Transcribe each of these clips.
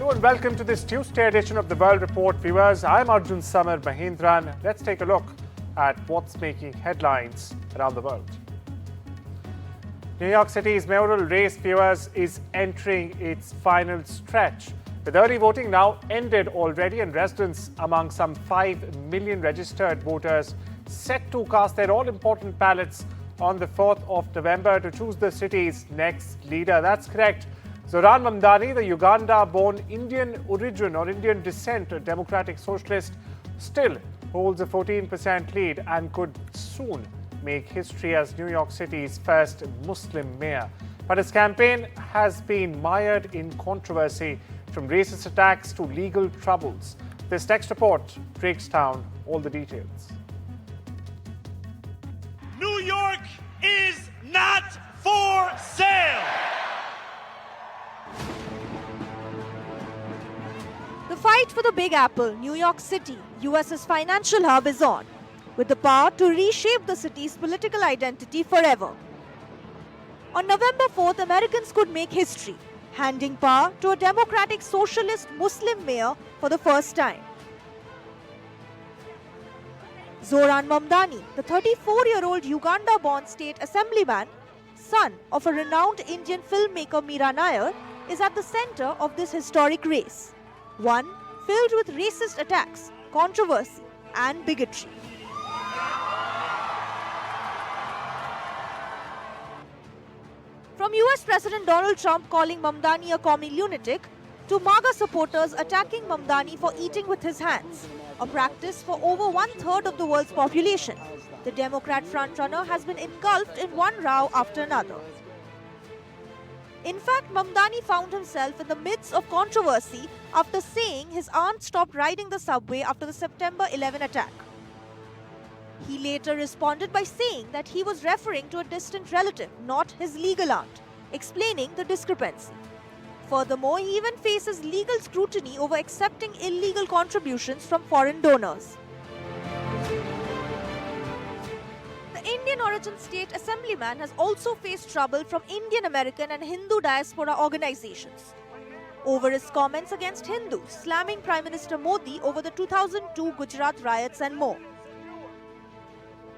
Hello and welcome to this Tuesday edition of the World Report. Viewers, I'm Arjun Samar Mahindran. Let's take a look at what's making headlines around the world. New York City's mayoral race, viewers, is entering its final stretch. With early voting now ended already and residents among some 5 million registered voters set to cast their all-important ballots on the 4th of November to choose the city's next leader. That's correct. Zohran Mamdani, the Uganda-born Indian origin or Indian descent Democratic Socialist, still holds a 14% lead and could soon make history as New York City's first Muslim mayor. But his campaign has been mired in controversy, from racist attacks to legal troubles. This next report breaks down all the details. New York is not for sale. The fight for the Big Apple, New York City, US's financial hub, is on, with the power to reshape the city's political identity forever. On November 4th, Americans could make history, handing power to a Democratic Socialist Muslim mayor for the first time. Zohran Mamdani, the 34-year-old Uganda-born state assemblyman, son of a renowned Indian filmmaker Meera Nair, is at the center of this historic race. One filled with racist attacks, controversy, and bigotry. From US President Donald Trump calling Mamdani a commie lunatic, to MAGA supporters attacking Mamdani for eating with his hands, a practice for over one-third of the world's population, the Democrat frontrunner has been engulfed in one row after another. In fact, Mamdani found himself in the midst of controversy after saying his aunt stopped riding the subway after the September 11 attack. He later responded by saying that he was referring to a distant relative, not his legal aunt, explaining the discrepancy. Furthermore, he even faces legal scrutiny over accepting illegal contributions from foreign donors. The Indian origin state assemblyman has also faced trouble from Indian American and Hindu diaspora organizations over his comments against Hindus, slamming Prime Minister Modi over the 2002 Gujarat riots and more.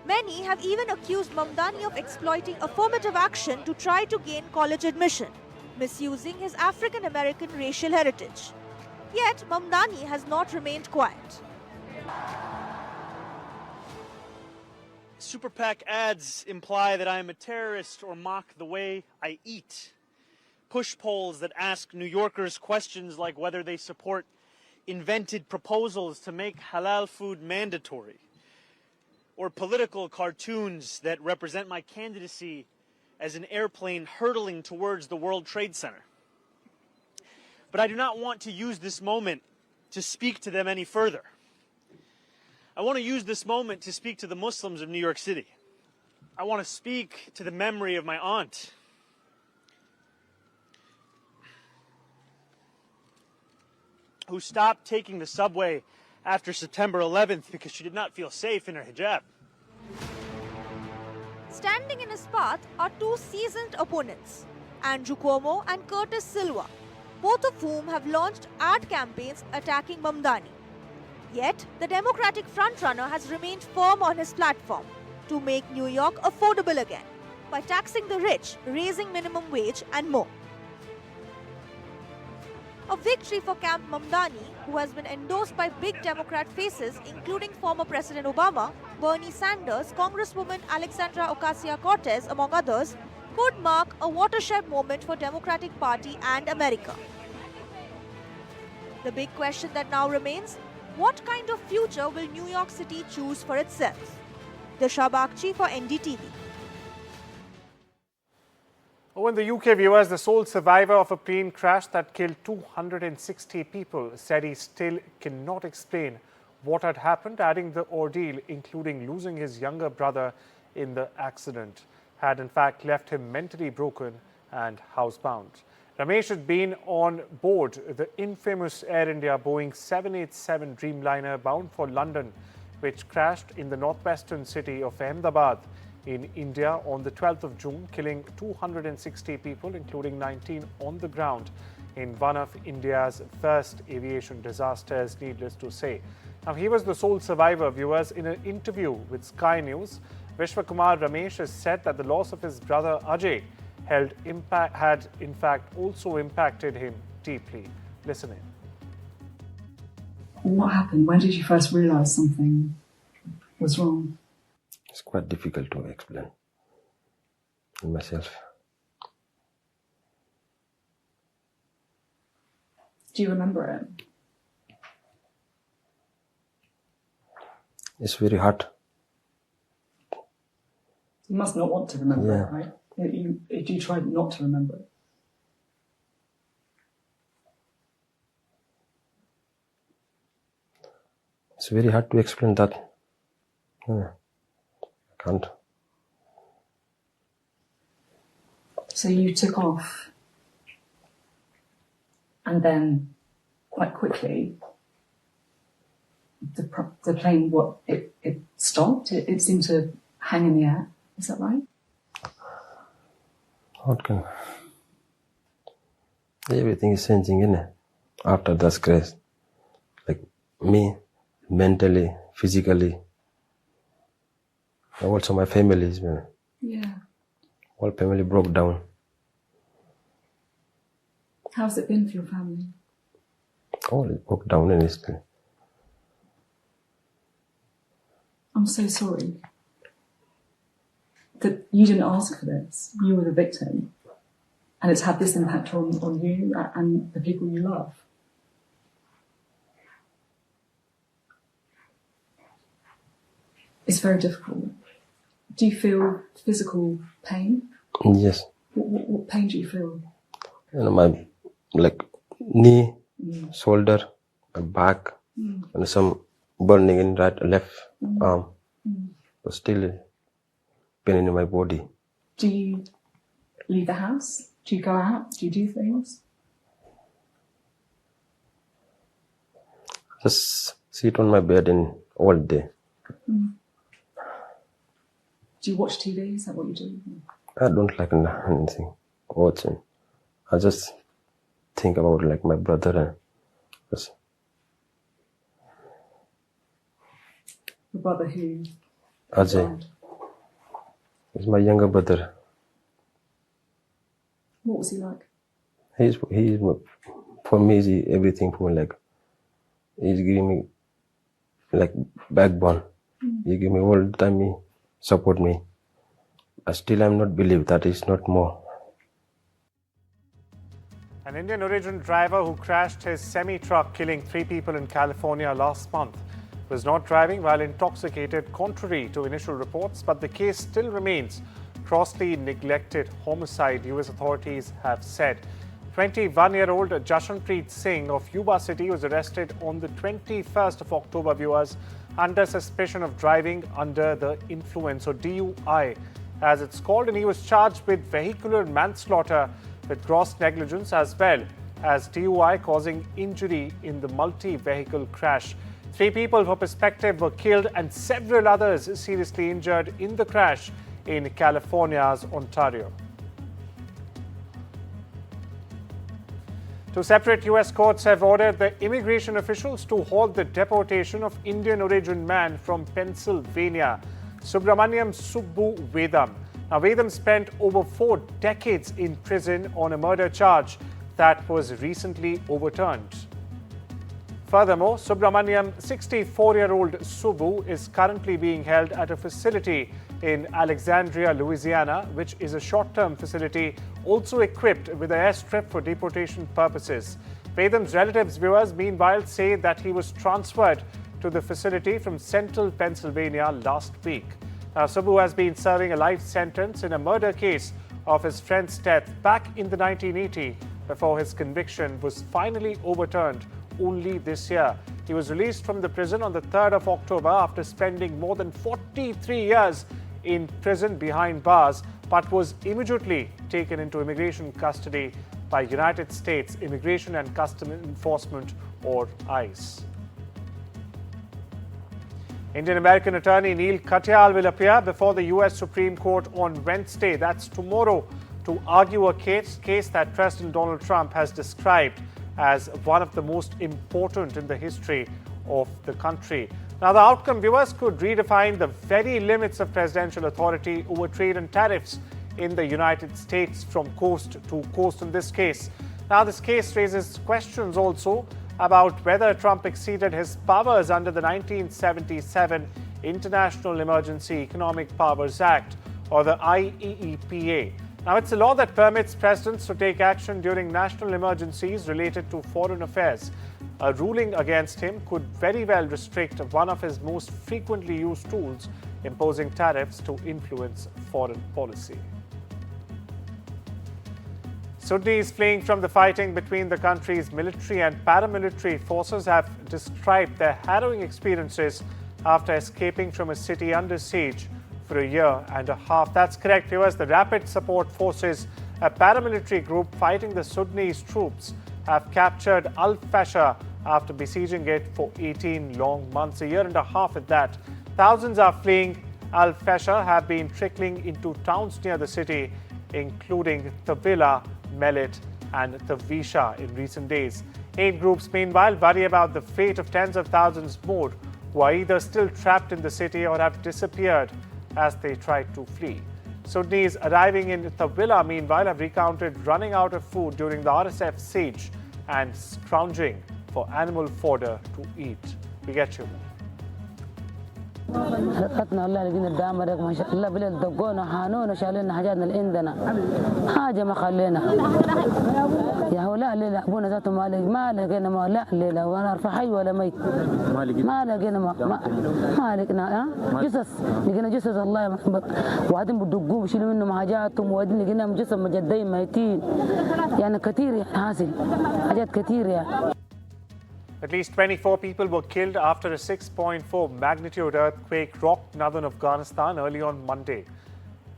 Many have even accused Mamdani of exploiting affirmative action to try to gain college admission, misusing his African American racial heritage. Yet, Mamdani has not remained quiet. Super PAC ads imply that I am a terrorist or mock the way I eat. Push polls that ask New Yorkers questions like whether they support invented proposals to make halal food mandatory, or political cartoons that represent my candidacy as an airplane hurtling towards the World Trade Center. But I do not want to use this moment to speak to them any further. I want to use this moment to speak to the Muslims of New York City. I want to speak to the memory of my aunt, who stopped taking the subway after September 11th because she did not feel safe in her hijab. Standing in his path are two seasoned opponents, Andrew Cuomo and Curtis Silva, both of whom have launched ad campaigns attacking Mamdani. Yet, the Democratic frontrunner has remained firm on his platform to make New York affordable again by taxing the rich, raising minimum wage, and more. A victory for Camp Mamdani, who has been endorsed by big Democrat faces including former President Obama, Bernie Sanders, Congresswoman Alexandra Ocasio-Cortez, among others, could mark a watershed moment for Democratic Party and America. The big question that now remains: what kind of future will New York City choose for itself? Disha Bagchi for NDTV. Oh, in the UK, viewers, the sole survivor of a plane crash that killed 260 people said he still cannot explain what had happened, adding the ordeal, including losing his younger brother in the accident, had in fact left him mentally broken and housebound. Ramesh had been on board the infamous Air India Boeing 787 Dreamliner bound for London, which crashed in the northwestern city of Ahmedabad in India on the 12th of June, killing 260 people, including 19 on the ground. in one of India's first aviation disasters, needless to say. Now, he was the sole survivor, viewers. In an interview with Sky News, Vishwakumar Ramesh has said that the loss of his brother Ajay had in fact also impacted him deeply. Listen in. What happened? When did you first realise something was wrong? It's quite difficult to explain myself. Do you remember it? It's very hard. You must not want to remember it, right? Do you try not to remember it? It's very hard to explain that. I can't. So you took off, and then quite quickly, the plane, it stopped? It seemed to hang in the air. Is that right? Everything is changing, innit? After that crash. Like me, mentally, physically. Also my family, Yeah. whole family broke down. How's it been for your family? All broke down instantly. I'm so sorry that you didn't ask for this. You were the victim. And it's had this impact on you and the people you love. It's very difficult. Do you feel physical pain? Yes. What pain do you feel? My knee, shoulder, my back, and some burning in left arm. But still pain in my body. Do you leave the house? Do you go out? Do you do things? Just sit on my bed all day. Do you watch TV? Is that what you do? I don't like anything watching. I just think about my brother and just Your brother who? Ajay. He's my younger brother. What was he like? He's for me. He's everything for me. He's giving me backbone. He give me all the time. He support me. Still, I'm not believe that is not more. An Indian origin driver who crashed his semi-truck, killing 3 people in California last month, was not driving while intoxicated, contrary to initial reports, but the case still remains grossly neglected homicide, US authorities have said. 21-year-old Jashanpreet Singh of Yuba City was arrested on the 21st of October, viewers, under suspicion of driving under the influence, or DUI, as it's called, and he was charged with vehicular manslaughter with gross negligence as well as DUI causing injury in the multi-vehicle crash. 3 people, for perspective, were killed and several others seriously injured in the crash in California's Ontario. 2 separate US courts have ordered the immigration officials to halt the deportation of Indian origin man from Pennsylvania, Subramaniam Subbu Vedam. Now, Vedam spent over 4 decades in prison on a murder charge that was recently overturned. Furthermore, Subramaniam, 64-year-old Subbu, is currently being held at a facility in Alexandria, Louisiana, which is a short-term facility also equipped with an airstrip for deportation purposes. Vedam's relatives, viewers, meanwhile, say that he was transferred to the facility from central Pennsylvania last week. Now, Subbu has been serving a life sentence in a murder case of his friend's death back in the 1980s before his conviction was finally overturned only this year. He was released from the prison on the 3rd of October after spending more than 43 years in prison behind bars, but was immediately taken into immigration custody by United States Immigration and Customs Enforcement, or ICE. Indian-American attorney Neil Katyal will appear before the US Supreme Court on Wednesday, that's tomorrow, to argue a case that President Donald Trump has described as one of the most important in the history of the country. Now, the outcome, viewers, could redefine the very limits of presidential authority over trade and tariffs in the United States from coast to coast in this case. Now, this case raises questions also about whether Trump exceeded his powers under the 1977 International Emergency Economic Powers Act, or the IEEPA. Now, it's a law that permits presidents to take action during national emergencies related to foreign affairs. A ruling against him could very well restrict one of his most frequently used tools, imposing tariffs to influence foreign policy. Sudanese fleeing from the fighting between the country's military and paramilitary forces have described their harrowing experiences after escaping from a city under siege for a year and a half. That's correct, viewers. The Rapid Support Forces, a paramilitary group fighting the Sudanese troops, have captured Al-Fasher after besieging it for 18 long months, a year and a half at that. Thousands are fleeing. Al-Fasher have been trickling into towns near the city, including Tavila, Melit and Tavisha in recent days. Aid groups, meanwhile, worry about the fate of tens of thousands more who are either still trapped in the city or have disappeared as they tried to flee. Sudanese arriving in Tavila, meanwhile, have recounted running out of food during the RSF siege and scrounging for animal fodder to eat. We get you more. حرقتنا الله لقينا الدامرك ما شاء الله بلاد دقونا حانونا شالنا حاجاتنا اللي عندنا حاجه ما خلينا يا هو لا ليله ابونا ذاته ما لقينا ما لا ليله وانا ارفع حي ولا ميت ما لقينا ما لقينا جثث لقينا جثث الله وبعدين بدقوه بيشيلوا منهم حاجاتهم وبعدين لقينا جثث مجدين ميتين يعني كثير يعني حاصل حاجات كثير يعني. At least 24 people were killed after a 6.4 magnitude earthquake rocked northern Afghanistan early on Monday.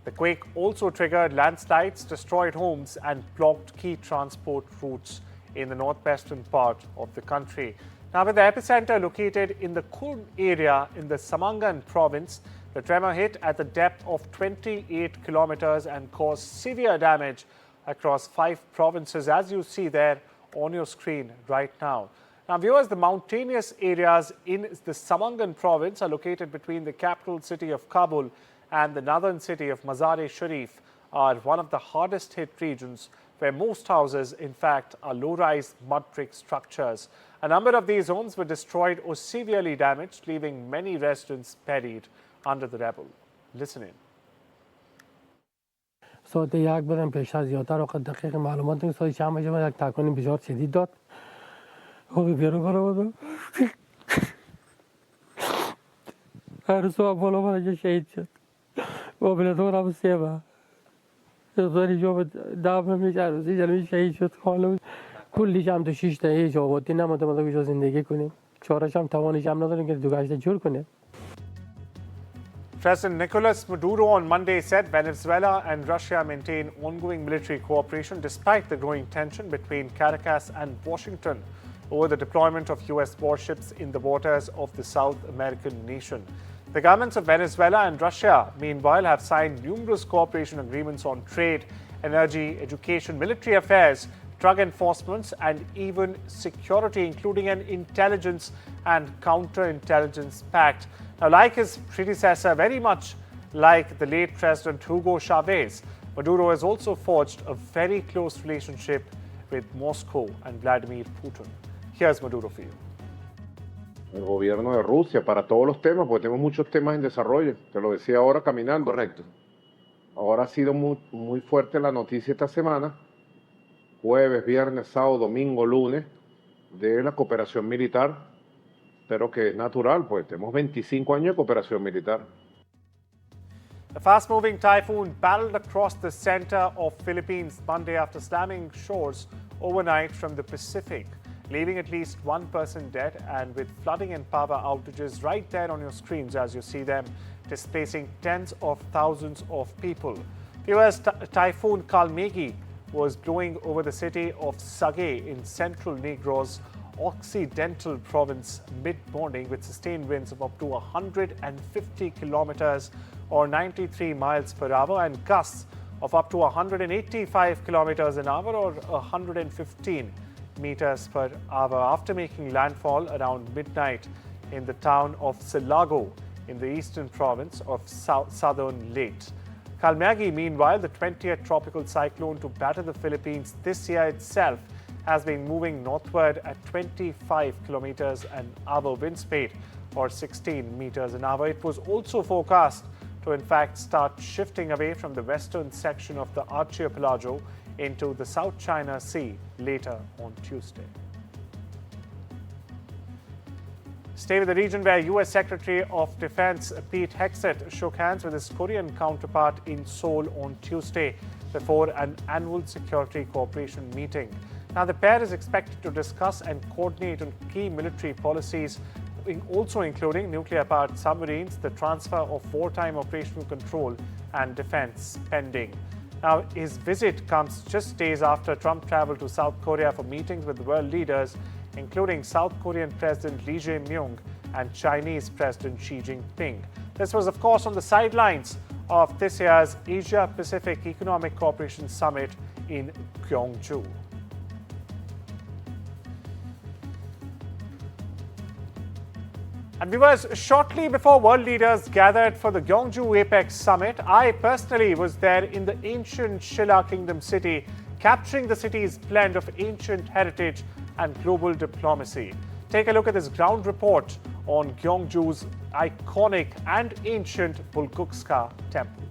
The quake also triggered landslides, destroyed homes, and blocked key transport routes in the northwestern part of the country. Now, with the epicenter located in the Kurd area in the Samangan province, the tremor hit at the depth of 28 kilometers and caused severe damage across 5 provinces, as you see there on your screen right now. Now, viewers, the mountainous areas in the Samangan province are located between the capital city of Kabul and the northern city of Mazar-e-Sharif, are one of the hardest hit regions where most houses, in fact, are low-rise mud brick structures. A number of these homes were destroyed or severely damaged, leaving many residents buried under the rubble. Listen in. صوت یک بدن پیش از زیادتر وقت دقیق معلومات این صوت شام جمع یک تکانی بسیار شدید داد خوبی بیرون برآورد هر صبح بالا بالا شهید شد و بلدون هم سیبا زوری جو دام میشه روزی جلوی شهید شد خانم کلیش هم تو 6 تا هیچ آبادی نمونده ما تو زندگی کنیم چهارش هم توانش هم نداریم که دو گشته جور کنیم. President Nicolas Maduro on Monday said Venezuela and Russia maintain ongoing military cooperation despite the growing tension between Caracas and Washington over the deployment of US warships in the waters of the South American nation. The governments of Venezuela and Russia, meanwhile, have signed numerous cooperation agreements on trade, energy, education, military affairs, drug enforcement, and even security, including an intelligence and counterintelligence pact. Now, like his predecessor, very much like the late President Hugo Chavez, Maduro has also forged a very close relationship with Moscow and Vladimir Putin. Here's Maduro for you. El gobierno de Rusia para todos los temas, porque tenemos muchos temas en desarrollo. Te lo decía ahora caminando. Correcto. Ahora ha sido muy fuerte la noticia esta semana, jueves, viernes, sábado, domingo, lunes, de la cooperación militar, pero que es natural, pues tenemos 25 años de cooperación militar. A fast-moving typhoon barreled across the center of Philippines Monday after slamming shores overnight from the Pacific, leaving at least one person dead and with flooding and power outages right there on your screens as you see them, displacing tens of thousands of people. The US typhoon Kalmegi was blowing over the city of Sagay in central Negros Occidental province mid-morning with sustained winds of up to 150 kilometers or 93 miles per hour and gusts of up to 185 kilometers an hour or 115 meters per hour after making landfall around midnight in the town of Silago in the eastern province of southern Leyte. Kalmyagi, meanwhile, the 20th tropical cyclone to batter the Philippines this year itself, has been moving northward at 25 kilometers an hour wind speed or 16 meters an hour. It was also forecast to in fact start shifting away from the western section of the archipelago into the South China Sea later on Tuesday. Stay with the region where US Secretary of Defense Pete Hegseth shook hands with his Korean counterpart in Seoul on Tuesday before an annual security cooperation meeting. Now, the pair is expected to discuss and coordinate on key military policies, also including nuclear-powered submarines, the transfer of wartime operational control and defense spending. Now, his visit comes just days after Trump traveled to South Korea for meetings with world leaders, including South Korean President Lee Jae-myung and Chinese President Xi Jinping. This was, of course, on the sidelines of this year's Asia-Pacific Economic Cooperation Summit in Gyeongju. And viewers, shortly before world leaders gathered for the Gyeongju Apex Summit, I personally was there in the ancient Shilla Kingdom city, capturing the city's blend of ancient heritage and global diplomacy. Take a look at this ground report on Gyeongju's iconic and ancient Bulguksa temple.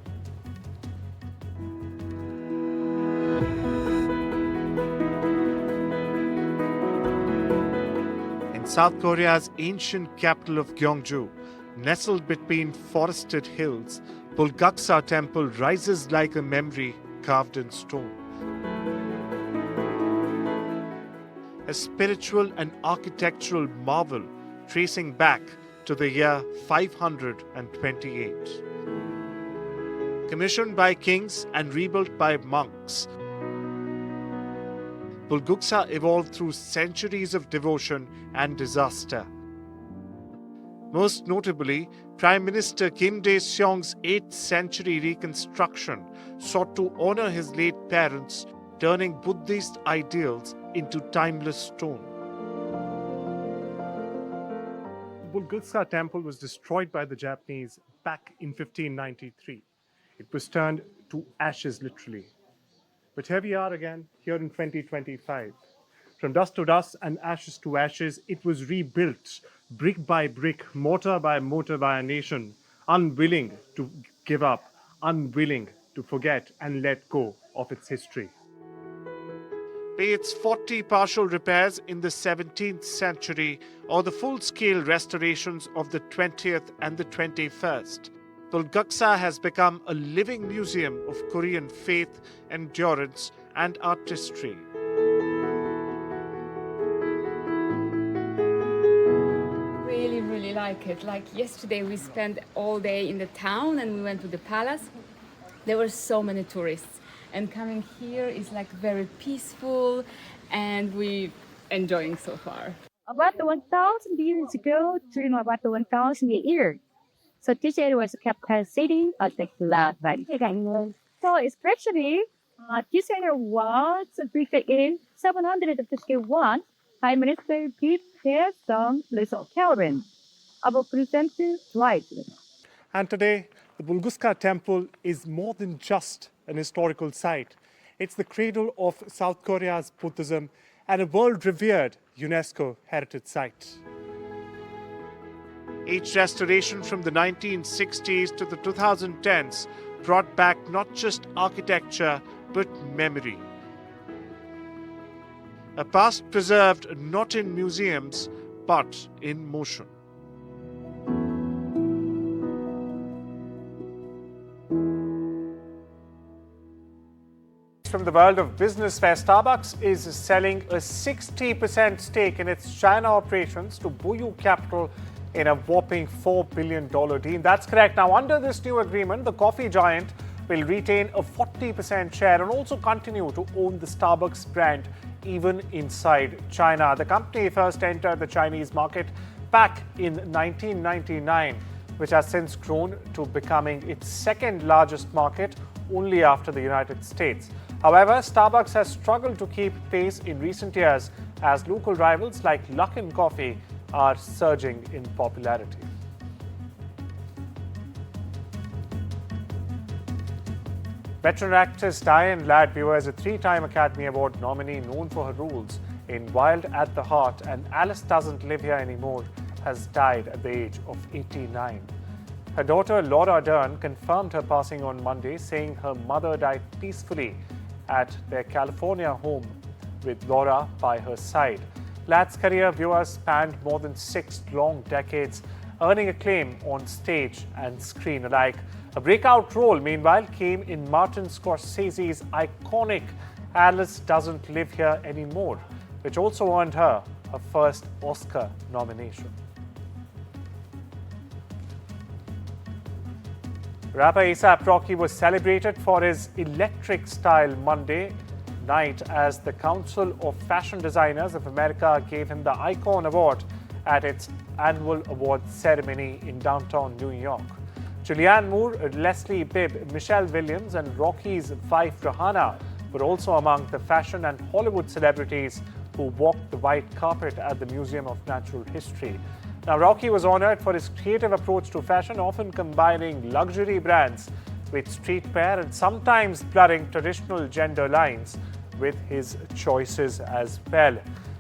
South Korea's ancient capital of Gyeongju, nestled between forested hills, Bulguksa Temple rises like a memory carved in stone. A spiritual and architectural marvel tracing back to the year 528. Commissioned by kings and rebuilt by monks, Bulguksa evolved through centuries of devotion and disaster. Most notably, Prime Minister Kim Dae-seong's 8th century reconstruction sought to honor his late parents, turning Buddhist ideals into timeless stone. The Bulguksa temple was destroyed by the Japanese back in 1593. It was turned to ashes, literally. But here we are again, here in 2025. From dust to dust and ashes to ashes, it was rebuilt brick by brick, mortar by mortar by a nation, unwilling to give up, unwilling to forget and let go of its history. Be its 40 partial repairs in the 17th century or the full-scale restorations of the 20th and the 21st, Bulguksa has become a living museum of Korean faith, endurance, and artistry. Really like it. Like yesterday, we spent all day in the town and we went to the palace. There were so many tourists, and coming here is like very peaceful, and we enjoying so far. About 1,000 years ago, during about 1,000 years. So this area was the capital city of the Vatican. So especially this area was built in 751 by Minister Pete Hegseth Little Kelvin of presenting rights. And today, the Bulguksa temple is more than just an historical site. It's the cradle of South Korea's Buddhism and a world-revered UNESCO heritage site. Each restoration from the 1960s to the 2010s brought back not just architecture, but memory. A past preserved not in museums, but in motion. From the world of business, where Starbucks is selling a 60% stake in its China operations to Buyu Capital in a whopping $4 billion deal. That's correct. Now, under this new agreement, the coffee giant will retain a 40% share and also continue to own the Starbucks brand even inside China. The company first entered the Chinese market back in 1999, which has since grown to becoming its second largest market, only after the United States. However, Starbucks has struggled to keep pace in recent years as local rivals like Luckin Coffee are surging in popularity. Veteran actress Diane Ladd is a three-time Academy Award nominee known for her roles in Wild at the Heart and Alice Doesn't Live Here Anymore, has died at the age of 89. Her daughter Laura Dern confirmed her passing on Monday, saying her mother died peacefully at their California home with Laura by her side. Ladd's career, viewers, spanned more than 6 long decades, earning acclaim on stage and screen alike. A breakout role, meanwhile, came in Martin Scorsese's iconic Alice Doesn't Live Here Anymore, which also earned her first Oscar nomination. Rapper A$AP Rocky was celebrated for his electric style Monday night as the Council of Fashion Designers of America gave him the Icon Award at its annual awards ceremony in downtown New York. Julianne Moore, Leslie Bibb, Michelle Williams and Rocky's wife Rihanna were also among the fashion and Hollywood celebrities who walked the white carpet at the Museum of Natural History. Now, Rocky was honored for his creative approach to fashion, often combining luxury brands with streetwear and sometimes blurring traditional gender lines with his choices as well.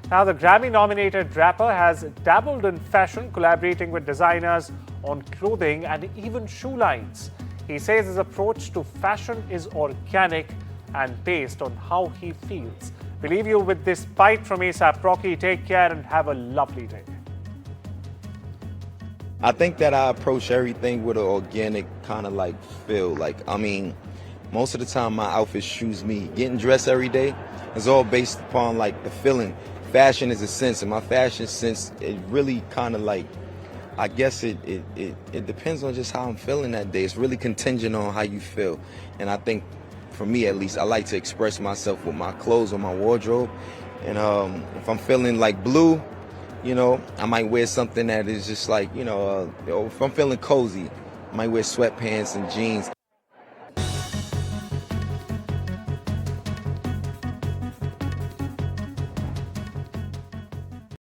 Now, the Grammy-nominated rapper has dabbled in fashion, collaborating with designers on clothing and even shoe lines. He says his approach to fashion is organic and based on how he feels. We leave you with this bite from A$AP Rocky. Take care and have a lovely day. I think that I approach everything with an organic kind of like feel. Most of the time my outfits choose me. Getting dressed every day is all based upon like the feeling. Fashion is a sense, and my fashion sense, it really kind of like, I guess it depends on just how I'm feeling that day. It's really contingent on how you feel. And I think, for me at least, I like to express myself with my clothes or my wardrobe. And if I'm feeling like blue, I might wear something that is just like, if I'm feeling cozy, I might wear sweatpants and jeans.